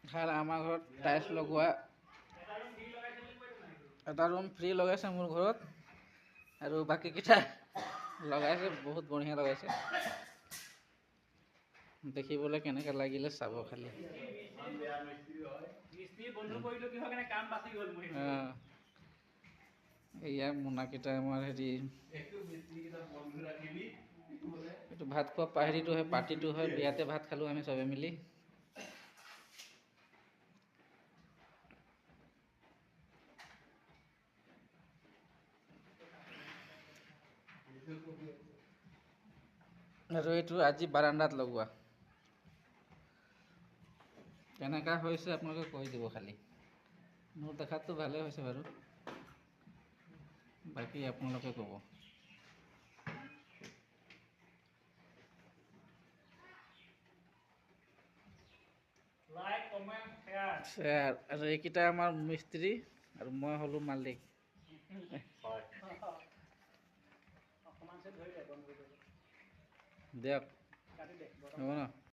ভাল আমাৰ ঘৰত টাইলছ লগোৱা এটা ৰুম ফ্ৰী লগাইছে মোৰ ঘৰত আৰু বাকীকেইটা লগাইছে বহুত বঢ়িয়া লগাইছে দেখিবলৈ কেনেকৈ লাগিলে চাব খালি এয়া মোনাকেইটা আমাৰ হেৰি এইটো ভাত খোৱা পাহেৰিটো হয় পাৰ্টিটো হয় বিয়াতে ভাত খালোঁ আমি চবে মিলি আৰু এইটো আজি বাৰাণ্ডাত লগোৱা কেনেকুৱা হৈছে আপোনালোকে কৈ দিব খালি মোৰ দেখাততো ভালেই হৈছে বাৰু বাকী আপোনালোকে ক'ব শ্বেয়াৰ আৰু এইকেইটা আমাৰ মিস্ত্ৰী আৰু মই হ'লোঁ মালিক দিয়ক হ'ব ন